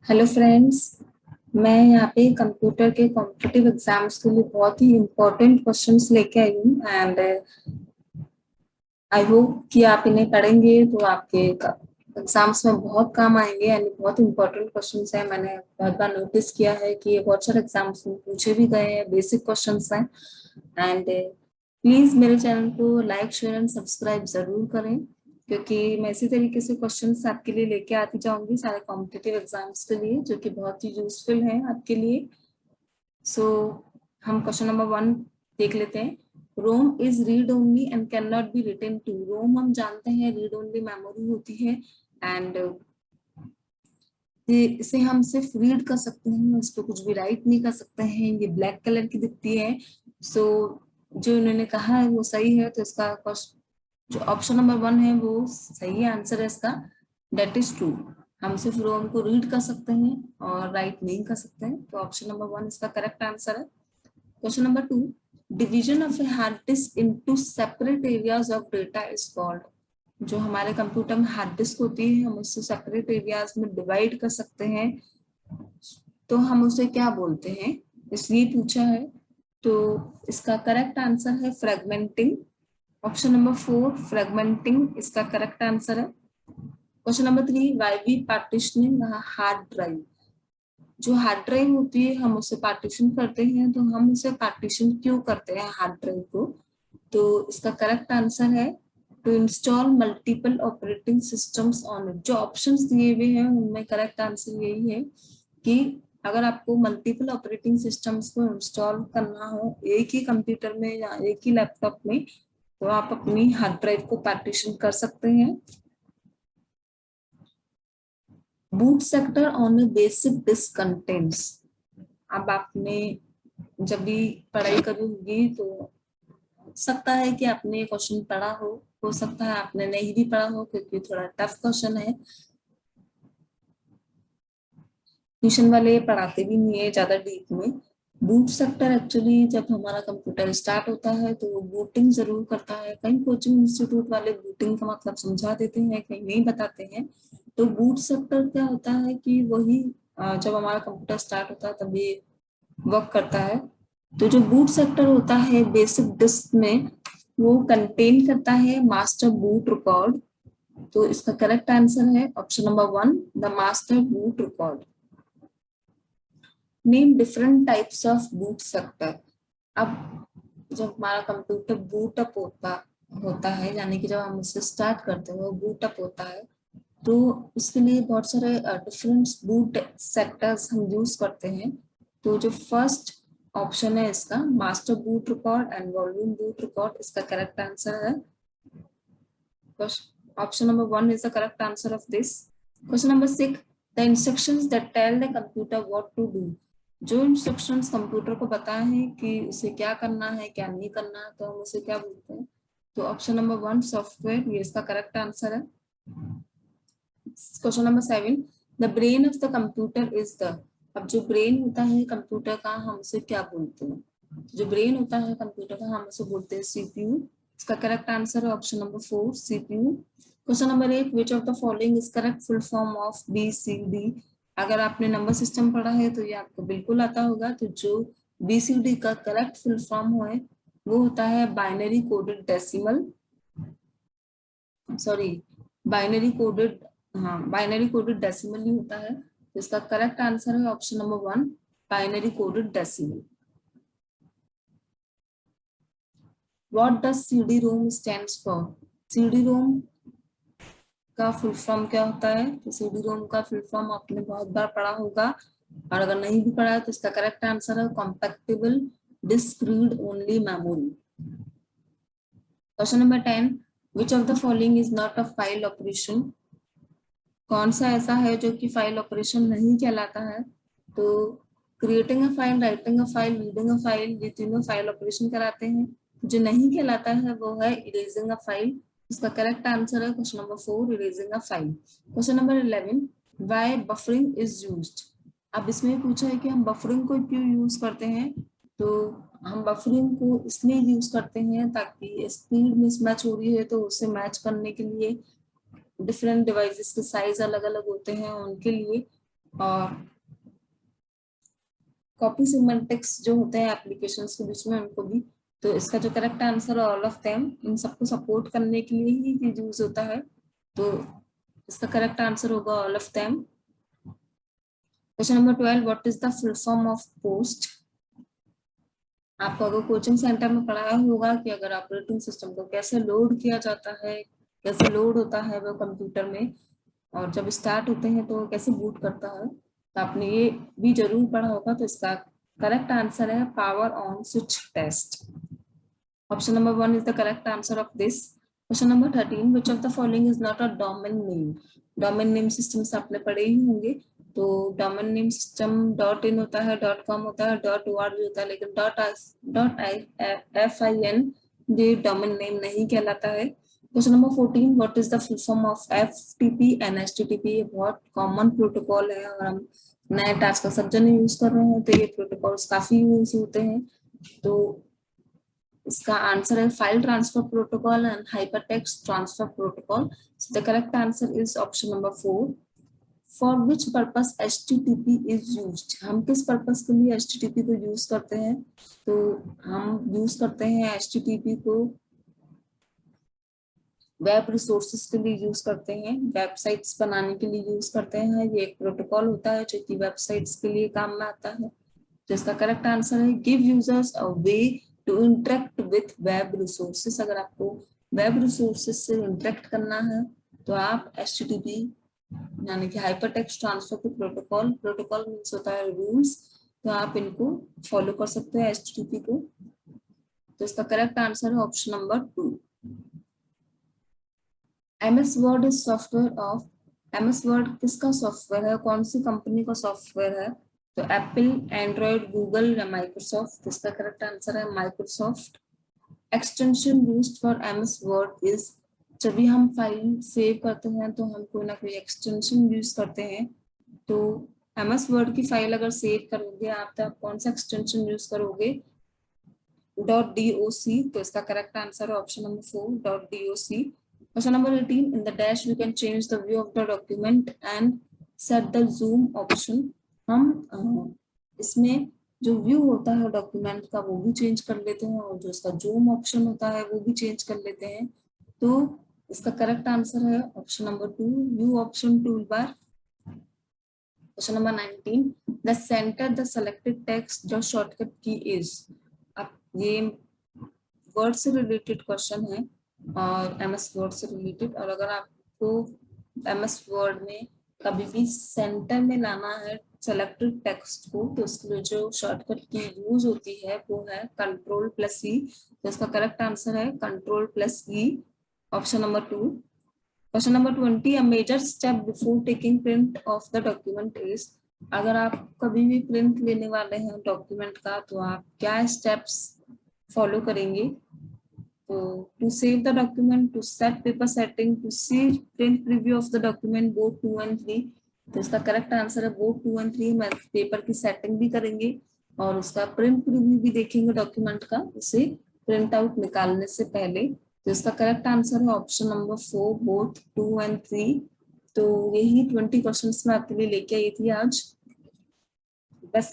Hello friends. मैं यहाँ पे कंप्यूटर के कॉम्पिटिटिव एग्जाम्स के लिए बहुत ही इम्पोर्टेंट क्वेश्चंस लेके आई हूँ एंड आई होप कि आप इन्हें पढ़ेंगे तो आपके एग्जाम्स में बहुत काम आएंगे एंड बहुत इंपॉर्टेंट क्वेश्चंस हैं। मैंने बहुत बार नोटिस किया है कि ये बहुत सारे एग्जाम्स में पूछे भी गए हैं, बेसिक क्वेश्चंस हैं। एंड प्लीज मेरे चैनल को लाइक शेयर एंड सब्सक्राइब जरूर करें, क्योंकि मैं इसी तरीके से क्वेश्चंस आपके लिए लेके आती जाऊंगी सारे कॉम्पिटिटिव एग्जाम्स के लिए, जो कि बहुत ही यूजफुल है आपके लिए। सो हम क्वेश्चन नंबर 1 देख लेते हैं। ROM is read only and can not be written to. ROM हम जानते हैं रीड ओनली मेमोरी होती है एंड इसे हम सिर्फ रीड कर सकते हैं, इस पर कुछ भी राइट नहीं कर सकते हैं। ये ब्लैक कलर की दिखती है। सो जो इन्होंने कहा है वो सही है, तो इसका जो ऑप्शन नंबर 1 है वो सही आंसर है इसका। That is true. हम सिर्फ रोम को रीड कर सकते हैं और राइट नहीं कर सकते हैं, तो ऑप्शन नंबर 1 इसका करेक्ट आंसर है। Question number 2, division of a hard disk into separate areas of data is called. जो हमारे कंप्यूटर में हार्ड डिस्क होती है, हम उससे सेपरेट एरियाज में डिवाइड कर सकते हैं, तो हम उसे क्या बोलते हैं, इसलिए पूछा है। तो इसका करेक्ट आंसर है फ्रेगमेंटिंग। ऑप्शन नंबर 4 फ्रेगमेंटिंग इसका करेक्ट आंसर है। Question number 3, why we partitioning hard drive. जो हार्ड ड्राइव होती है हम उसे पार्टीशन करते हैं, तो हम उसे पार्टीशन क्यों करते हैं हार्ड ड्राइव को। तो इसका करेक्ट आंसर है to install multiple operating systems on it. जो ऑप्शंस दिए हुए हैं उनमें करेक्ट आंसर यही है कि अगर आपको मल्टीपल ऑपरेटिंग सिस्टम्स को इंस्टॉल करना हो एक ही कंप्यूटर में या एक ही लैपटॉप में, तो आप अपनी हार्ड ड्राइव को पार्टीशन कर सकते हैं। Boot sector on a basic disk contents. अब आपने जब भी पढ़ाई करी होगी तो सकता है कि आपने क्वेश्चन पढ़ा हो सकता है आपने नहीं भी पढ़ा हो, क्योंकि थोड़ा टफ क्वेश्चन है। ट्यूशन वाले पढ़ाते भी नहीं है ज्यादा डीप में। बूट सेक्टर एक्चुअली जब हमारा कंप्यूटर स्टार्ट होता है तो वो बूटिंग जरूर करता है। कई कोचिंग इंस्टीट्यूट वाले बूटिंग का मतलब समझा देते हैं, कहीं नहीं बताते हैं। तो बूट सेक्टर क्या होता है कि वही जब हमारा कंप्यूटर स्टार्ट होता है तभी वर्क करता है। तो जो बूट सेक्टर होता है बेसिक डिस्क में, वो कंटेन करता है मास्टर बूट रिकॉर्ड। तो इसका करेक्ट आंसर है option number 1 the master boot record. Name different types of boot sector. अब जब हमारा कंप्यूटर बूट अप होता होता है, यानी कि जब हम उसे स्टार्ट करते हैं वो बूट अप होता है, तो उसके लिए बहुत सारे डिफरेंट बूट सेक्टर्स हम यूज करते हैं। तो जो फर्स्ट ऑप्शन है इसका master boot record and volume boot record, इसका करेक्ट आंसर है। Option number 1 is the correct answer of this. Question number 6, the instructions that tell the computer what to do. जो instructions computer को बताए हैं कि उसे क्या करना है क्या नहीं करना है, तो हम उसे क्या बोलते हैं। तो ऑप्शन नंबर 1 सॉफ्टवेयर, ये इसका करेक्ट आंसर है। Question number 7, the brain of the computer is the. अब जो ब्रेन होता है कंप्यूटर का हम उसे क्या बोलते हैं। जो ब्रेन होता है कंप्यूटर का हम उसे बोलते हैं सीपीयू। इसका करेक्ट आंसर है option number 4 CPU. Question number 8, which of the following is correct full form of B C D. अगर आपने नंबर सिस्टम पढ़ा है तो ये आपको बिल्कुल आता होगा। तो जो बी सी डी का करेक्ट फुल फॉर्म है वो होता है binary coded decimal, sorry binary coded, हाँ बाइनरी कोडेड डेसिमल ही होता है। तो इसका करेक्ट आंसर है option number 1 binary coded decimal. What does CD ROM stands for. CD ROM का फुल फॉर्म क्या होता है। तो सीडी रोम का फुल फॉर्म आपने बहुत बार पढ़ा होगा, और अगर नहीं भी पढ़ा है तो इसका करेक्ट आंसर है compactable disc read only memory. Question number 10, which of the following is not a file operation. कौन सा ऐसा है जो कि फाइल ऑपरेशन नहीं कहलाता है। तो creating a file, writing a file, reading a file, ये तीनों फाइल ऑपरेशन कराते हैं। जो नहीं कहलाता है वो है इरेजिंग अ फाइल। इसका करेक्ट आंसर है question number 4 erasing a file. Question number 11, why buffering is used. अब इसमें पूछा है कि हम बफरिंग को क्यों यूज करते हैं। तो हम बफरिंग को इसलिए यूज करते हैं ताकि स्पीड मिसमैच हो रही है तो उसे मैच करने के लिए, डिफरेंट डिवाइसेस के साइज अलग अलग होते हैं उनके लिए और कॉपी सिमेंटिक्स जो होते हैं एप्लीकेशंस के बीच में उनको भी। तो इसका जो करेक्ट आंसर है ऑल ऑफ देम, इन सबको सपोर्ट करने के लिए ही ये यूज होता है। तो इसका करेक्ट आंसर होगा all of them. Question number 12, what is the full form of post? आपको अगर कोचिंग सेंटर में पढ़ाया होगा कि अगर ऑपरेटिंग सिस्टम को कैसे लोड किया जाता है, कैसे लोड होता है वो कंप्यूटर में, और जब स्टार्ट होते हैं तो कैसे बूट करता है, तो आपने ये भी जरूर पढ़ा होगा। तो इसका करेक्ट आंसर है power on switch test. Option number 1 is the correct answer of this. Question number 13, which of the following is not a domain name? Domain name systems आपने पढ़े ही होंगे। तो domain name system dot in होता है, dot com होता है, dot ORG होता है, लेकिन डॉट एफ आई एन ये डोमेन नेम नहीं कहलाता है। Question number 14, what is the full form of FTP and HTTP? ये बहुत कॉमन प्रोटोकॉल है और हम नेट आजकल सब जन यूज कर रहे हैं, तो ये प्रोटोकॉल्स काफी यूज होते हैं। तो इसका आंसर है file transfer protocol and hypertext transfer protocol. The correct answer is option number 4। For which purpose HTTP is used? हम किस पर्पस के लिए HTTP को यूज करते हैं? तो हम यूज करते हैं HTTP को वेब रिसोर्सेज के लिए यूज करते हैं, वेबसाइट्स बनाने के लिए यूज करते हैं। ये एक प्रोटोकॉल होता है जो कि वेबसाइट्स के लिए काम में आता है। तो इसका करेक्ट आंसर है give users a way to interact with web resources. अगर आपको वेब रिसोर्सेस से इंटरेक्ट करना है तो आप HTTP यानी कि हाइपरटेक्स्ट ट्रांसफर के प्रोटोकॉल, प्रोटोकॉल मीन्स होता है रूल्स, तो आप इनको फॉलो कर सकते हैं HTTP को। तो इसका करेक्ट आंसर है option number 2। MS word is software of? MS word किसका सॉफ्टवेयर है, कौन सी कंपनी का सॉफ्टवेयर है? तो एप्पल, एंड्रॉइड, गूगल या माइक्रोसॉफ्ट? इसका करेक्ट आंसर है Microsoft. Extension used for MS word is? जब भी हम फाइल सेव करते हैं तो हम कोई ना कोई एक्सटेंशन यूज करते हैं। तो MS वर्ड की फाइल अगर सेव करोगे आप तो आप कौन सा एक्सटेंशन यूज करोगे? .doc। तो इसका करेक्ट आंसर है option number 4 .doc। Question number 18, in the dash we can change the view of the document and set the zoom option। हम इसमें जो व्यू होता है डॉक्यूमेंट का वो भी चेंज कर लेते हैं और जो इसका जूम ऑप्शन होता है वो भी चेंज कर लेते हैं। तो इसका करेक्ट आंसर है option number 2 view option tool bar. Question number 19, the centre the selected text जो शॉर्टकट की इज? अब ये वर्ड से रिलेटेड क्वेश्चन है और MS वर्ड से रिलेटेड, और अगर आपको MS वर्ड में कभी भी सेंटर में लाना है सेलेक्टेड टेक्स्ट को तो उसके लिए जो शॉर्टकट की यूज होती है वो है Ctrl+E। तो इसका करेक्ट आंसर है Ctrl+E, option number 2। Question number 20, a major step before taking print of the document is? अगर आप कभी भी प्रिंट लेने वाले हैं डॉक्यूमेंट का तो आप क्या स्टेप्स फॉलो करेंगे? तो to save the document, to set paper setting, to see print preview of the document, both 2 and 3। तो इसका करेक्ट आंसर है both 2 and 3। हम पेपर की सेटिंग भी करेंगे और उसका प्रिंट प्रीव्यू भी देखेंगे डॉक्यूमेंट का, उसे प्रिंट आउट निकालने से पहले। तो इसका करेक्ट आंसर है ऑप्शन नंबर 4 both 2 and 3। तो यही 20 क्वेश्चंस मैं आपके लिए लेके आई थी आज।